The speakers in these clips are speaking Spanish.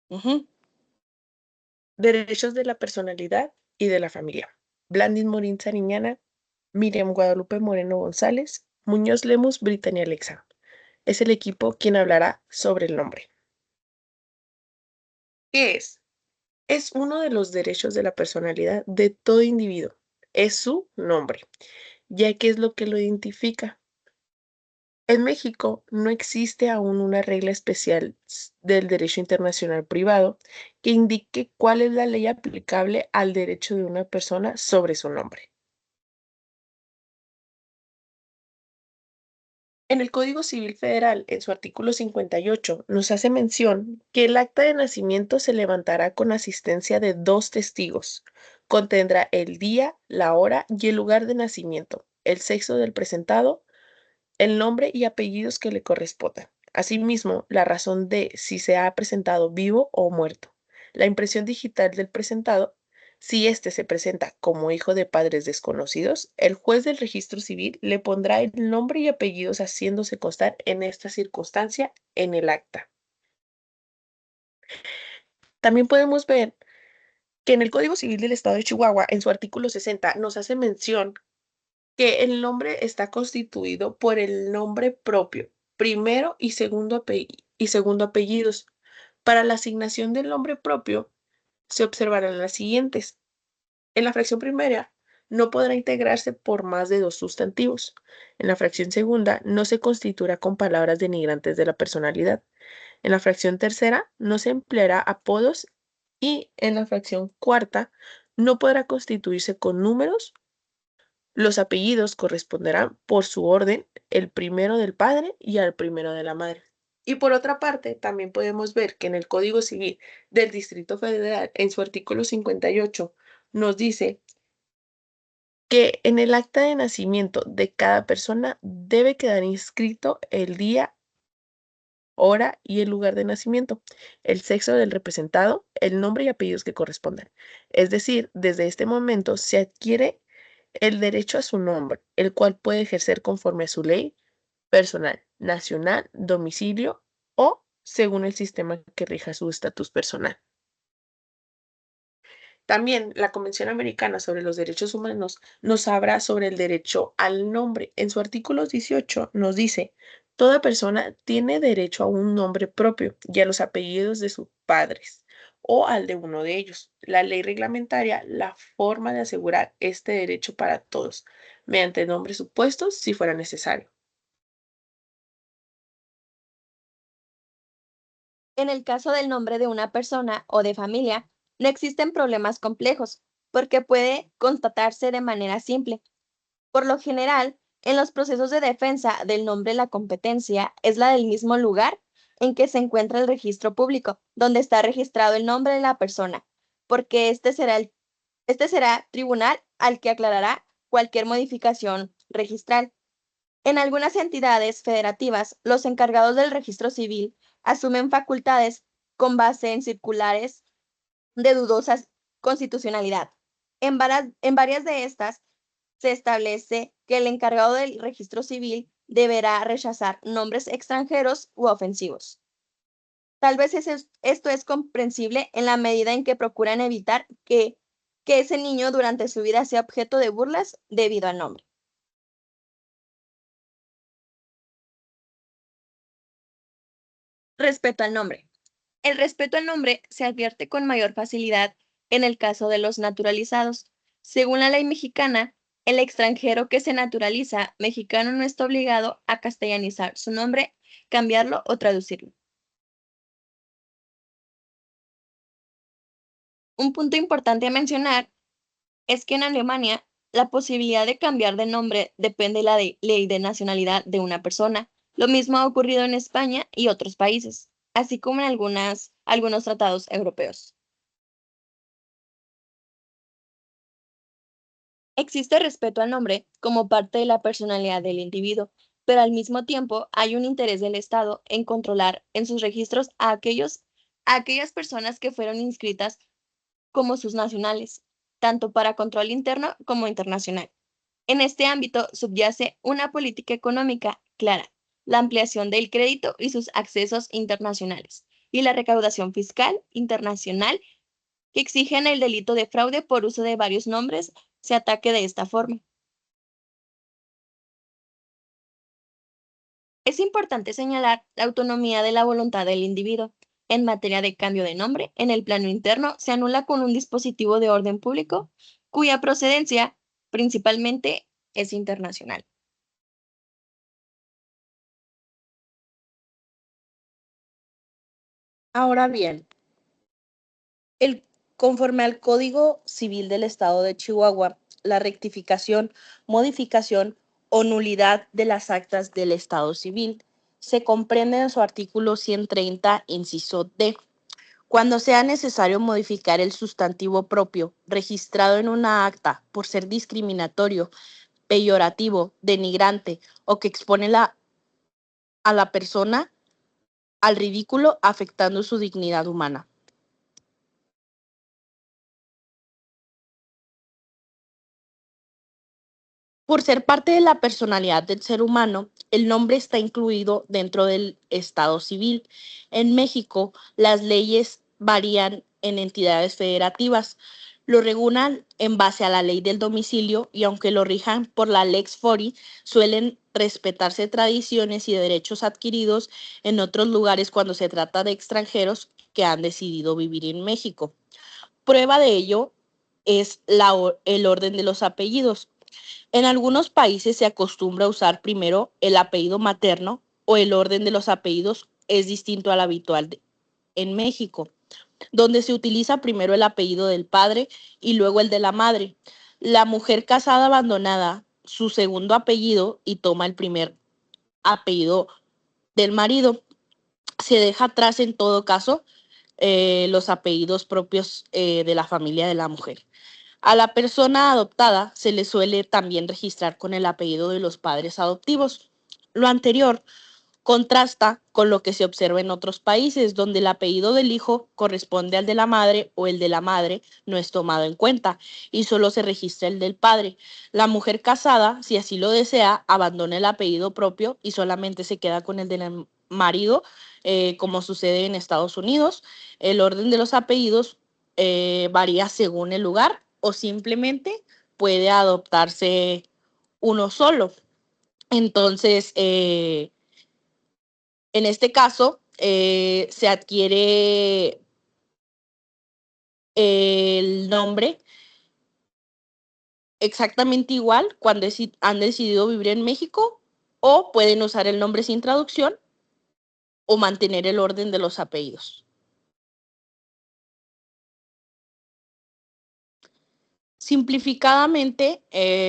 Ujú. Derechos de la personalidad y de la familia. Blandis Morín Sariñana, Miriam Guadalupe Moreno González, Muñoz Lemus, Brittany Alexa. Es el equipo quien hablará sobre el nombre. ¿Qué es? Es uno de los derechos de la personalidad de todo individuo. Es su nombre, ya que es lo que lo identifica. En México no existe aún una regla especial del derecho internacional privado que indique cuál es la ley aplicable al derecho de una persona sobre su nombre. En el Código Civil Federal, en su artículo 58, nos hace mención que el acta de nacimiento se levantará con asistencia de dos testigos. Contendrá el día, la hora y el lugar de nacimiento, el sexo del presentado, el nombre y apellidos que le correspondan. Asimismo, la razón de si se ha presentado vivo o muerto. La impresión digital del presentado. Si éste se presenta como hijo de padres desconocidos, el juez del registro civil le pondrá el nombre y apellidos haciéndose constar en esta circunstancia en el acta. También podemos ver que en el Código Civil del Estado de Chihuahua, en su artículo 60, nos hace mención que el nombre está constituido por el nombre propio, primero y segundo apellidos. Para la asignación del nombre propio se observarán las siguientes. En la fracción primera no podrá integrarse por más de dos sustantivos. En la fracción segunda no se constituirá con palabras denigrantes de la personalidad. En la fracción tercera no se empleará apodos y en la fracción cuarta no podrá constituirse con números. Los apellidos corresponderán por su orden, el primero del padre y al primero de la madre. Y por otra parte, también podemos ver que en el Código Civil del Distrito Federal, en su artículo 58, nos dice que en el acta de nacimiento de cada persona debe quedar inscrito el día, hora y el lugar de nacimiento, el sexo del representado, el nombre y apellidos que correspondan. Es decir, desde este momento se adquiere el derecho a su nombre, el cual puede ejercer conforme a su ley personal, nacional, domicilio o según el sistema que rija su estatus personal. También la Convención Americana sobre los Derechos Humanos nos habla sobre el derecho al nombre. En su artículo 18 nos dice, toda persona tiene derecho a un nombre propio y a los apellidos de sus padres o al de uno de ellos. La ley reglamentaria la forma de asegurar este derecho para todos, mediante nombres supuestos si fuera necesario. En el caso del nombre de una persona o de familia, no existen problemas complejos, porque puede constatarse de manera simple. Por lo general, en los procesos de defensa del nombre, la competencia es la del mismo lugar en que se encuentra el registro público, donde está registrado el nombre de la persona, porque este será tribunal al que aclarará cualquier modificación registral. En algunas entidades federativas, los encargados del registro civil asumen facultades con base en circulares de dudosa constitucionalidad. En varias de estas se establece que el encargado del registro civil deberá rechazar nombres extranjeros u ofensivos. Tal vez esto es comprensible en la medida en que procuran evitar que ese niño durante su vida sea objeto de burlas debido al nombre. Respeto al nombre. El respeto al nombre se advierte con mayor facilidad en el caso de los naturalizados. Según la ley mexicana, el extranjero que se naturaliza mexicano no está obligado a castellanizar su nombre, cambiarlo o traducirlo. Un punto importante a mencionar es que en Alemania la posibilidad de cambiar de nombre depende de la ley de nacionalidad de una persona. Lo mismo ha ocurrido en España y otros países, así como en algunos tratados europeos. Existe respeto al nombre como parte de la personalidad del individuo, pero al mismo tiempo hay un interés del Estado en controlar en sus registros a aquellas personas que fueron inscritas como sus nacionales, tanto para control interno como internacional. En este ámbito subyace una política económica clara, la ampliación del crédito y sus accesos internacionales. y la recaudación fiscal internacional que exigen el delito de fraude por uso de varios nombres se ataque de esta forma. Es importante señalar la autonomía de la voluntad del individuo. En materia de cambio de nombre, en el plano interno se anula con un dispositivo de orden público cuya procedencia principalmente es internacional. Ahora bien, el, conforme al Código Civil del Estado de Chihuahua, la rectificación, modificación o nulidad de las actas del Estado civil se comprende en su artículo 130, inciso D. Cuando sea necesario modificar el sustantivo propio registrado en una acta por ser discriminatorio, peyorativo, denigrante o que expone a la persona al ridículo afectando su dignidad humana. Por ser parte de la personalidad del ser humano, el nombre está incluido dentro del Estado civil. En México, las leyes varían en entidades federativas. Lo regulan en base a la ley del domicilio y aunque lo rijan por la Lex Fori, suelen respetarse tradiciones y derechos adquiridos en otros lugares cuando se trata de extranjeros que han decidido vivir en México. Prueba de ello es el orden de los apellidos. En algunos países se acostumbra a usar primero el apellido materno o el orden de los apellidos es distinto al habitual en México, donde se utiliza primero el apellido del padre y luego el de la madre. La mujer casada abandonada su segundo apellido y toma el primer apellido del marido. Se deja atrás en todo caso los apellidos propios de la familia de la mujer. A la persona adoptada se le suele también registrar con el apellido de los padres adoptivos. Lo anterior contrasta con lo que se observa en otros países, donde el apellido del hijo corresponde al de la madre o el de la madre no es tomado en cuenta y solo se registra el del padre. La mujer casada, si así lo desea, abandona el apellido propio y solamente se queda con el del marido, como sucede en Estados Unidos. El orden de los apellidos varía según el lugar o simplemente puede adoptarse uno solo. Entonces, en este caso, se adquiere el nombre exactamente igual cuando han decidido vivir en México o pueden usar el nombre sin traducción o mantener el orden de los apellidos. Simplificadamente,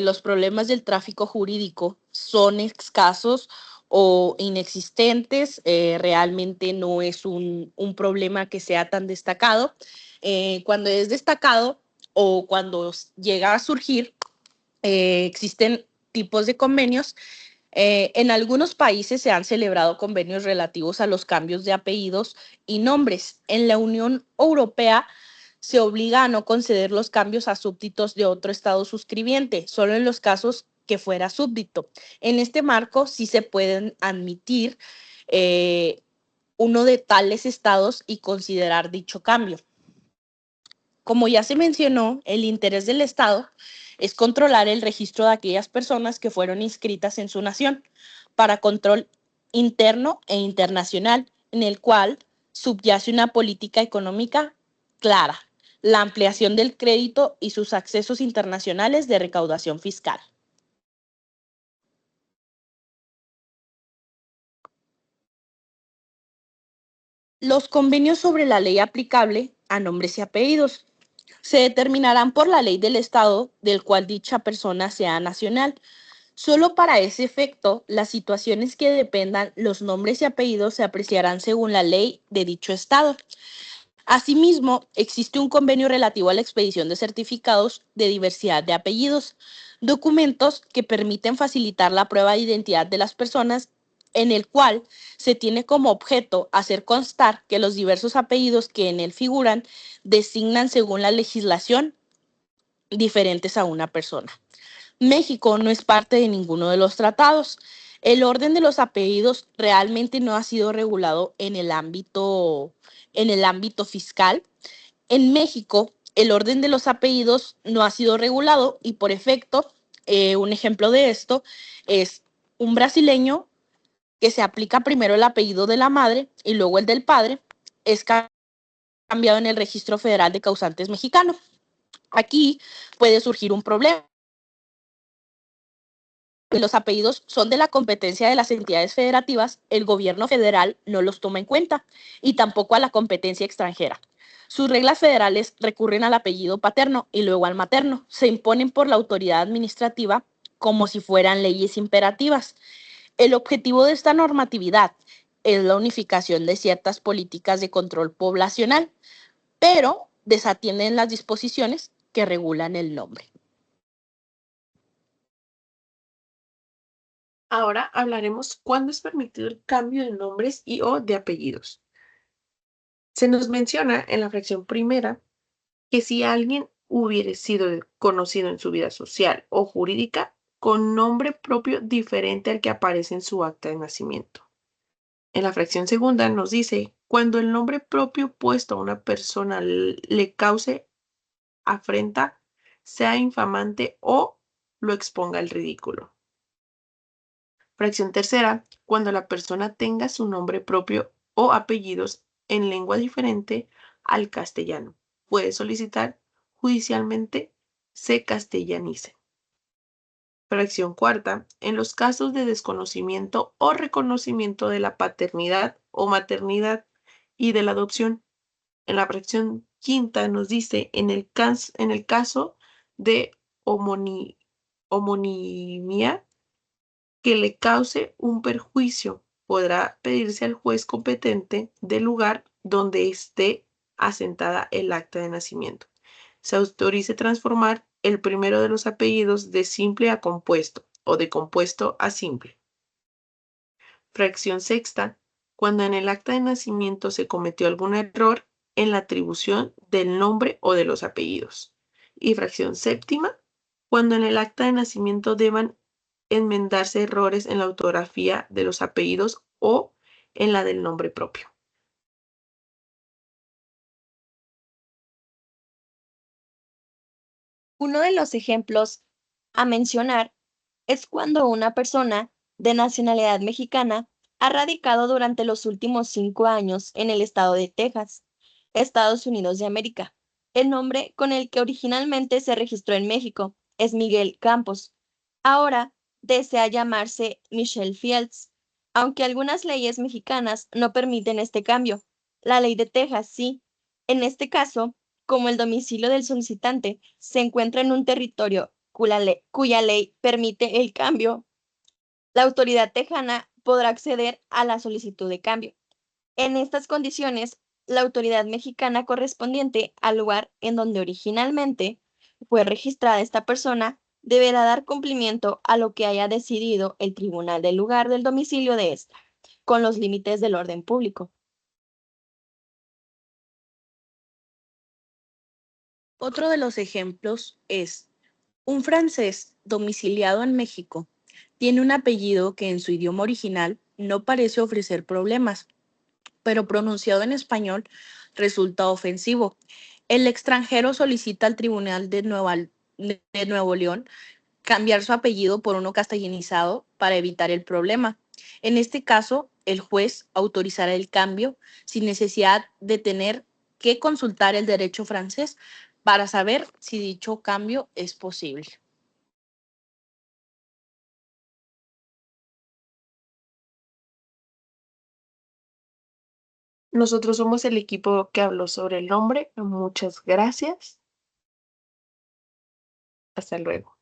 los problemas del tráfico jurídico son escasos o inexistentes. Realmente no es un problema que sea tan destacado. Cuando es destacado o cuando llega a surgir, existen tipos de convenios. En algunos países se han celebrado convenios relativos a los cambios de apellidos y nombres. En la Unión Europea se obliga a no conceder los cambios a súbditos de otro Estado suscribiente, solo en los casos que fuera súbdito. En este marco sí se pueden admitir eh, uno de tales estados y considerar dicho cambio. Como ya se mencionó, el interés del Estado es controlar el registro de aquellas personas que fueron inscritas en su nación para control interno e internacional, en el cual subyace una política económica clara, la ampliación del crédito y sus accesos internacionales de recaudación fiscal. Los convenios sobre la ley aplicable a nombres y apellidos se determinarán por la ley del Estado del cual dicha persona sea nacional. Solo para ese efecto, las situaciones que dependan los nombres y apellidos se apreciarán según la ley de dicho Estado. Asimismo, existe un convenio relativo a la expedición de certificados de diversidad de apellidos, documentos que permiten facilitar la prueba de identidad de las personas, en el cual se tiene como objeto hacer constar que los diversos apellidos que en él figuran designan según la legislación diferentes a una persona. México no es parte de ninguno de los tratados. El orden de los apellidos realmente no ha sido regulado en el ámbito fiscal. En México, el orden de los apellidos no ha sido regulado y por efecto, un ejemplo de esto es un brasileño que se aplica primero el apellido de la madre y luego el del padre, es cambiado en el Registro Federal de Causantes Mexicano. Aquí puede surgir un problema. Los apellidos son de la competencia de las entidades federativas, el gobierno federal no los toma en cuenta y tampoco a la competencia extranjera. Sus reglas federales recurren al apellido paterno y luego al materno. Se imponen por la autoridad administrativa como si fueran leyes imperativas. El objetivo de esta normatividad es la unificación de ciertas políticas de control poblacional, pero desatienden las disposiciones que regulan el nombre. Ahora hablaremos cuándo es permitido el cambio de nombres y o de apellidos. Se nos menciona en la fracción primera que si alguien hubiere sido conocido en su vida social o jurídica con nombre propio diferente al que aparece en su acta de nacimiento. En la fracción segunda nos dice, cuando el nombre propio puesto a una persona le cause afrenta, sea infamante o lo exponga al ridículo. Fracción tercera, cuando la persona tenga su nombre propio o apellidos en lengua diferente al castellano, puede solicitar judicialmente se castellanice. Fracción cuarta, en los casos de desconocimiento o reconocimiento de la paternidad o maternidad y de la adopción. En la fracción quinta nos dice, en el caso de homonimia que le cause un perjuicio, podrá pedirse al juez competente del lugar donde esté asentada el acta de nacimiento. Se autorice transformar el primero de los apellidos de simple a compuesto o de compuesto a simple. Fracción sexta, cuando en el acta de nacimiento se cometió algún error en la atribución del nombre o de los apellidos. Y fracción séptima, cuando en el acta de nacimiento deban enmendarse errores en la ortografía de los apellidos o en la del nombre propio. Uno de los ejemplos a mencionar es cuando una persona de nacionalidad mexicana ha radicado durante los últimos 5 años en el estado de Texas, Estados Unidos de América. El nombre con el que originalmente se registró en México es Miguel Campos. Ahora desea llamarse Michelle Fields, aunque algunas leyes mexicanas no permiten este cambio. La ley de Texas sí. En este caso, como el domicilio del solicitante se encuentra en un territorio cuya ley permite el cambio, la autoridad tejana podrá acceder a la solicitud de cambio. En estas condiciones, la autoridad mexicana correspondiente al lugar en donde originalmente fue registrada esta persona deberá dar cumplimiento a lo que haya decidido el tribunal del lugar del domicilio de esta, con los límites del orden público. Otro de los ejemplos es un francés domiciliado en México tiene un apellido que en su idioma original no parece ofrecer problemas, pero pronunciado en español resulta ofensivo. El extranjero solicita al Tribunal de Nuevo León cambiar su apellido por uno castellanizado para evitar el problema. En este caso, el juez autorizará el cambio sin necesidad de tener que consultar el derecho francés para saber si dicho cambio es posible. Nosotros somos el equipo que habló sobre el nombre. Muchas gracias. Hasta luego.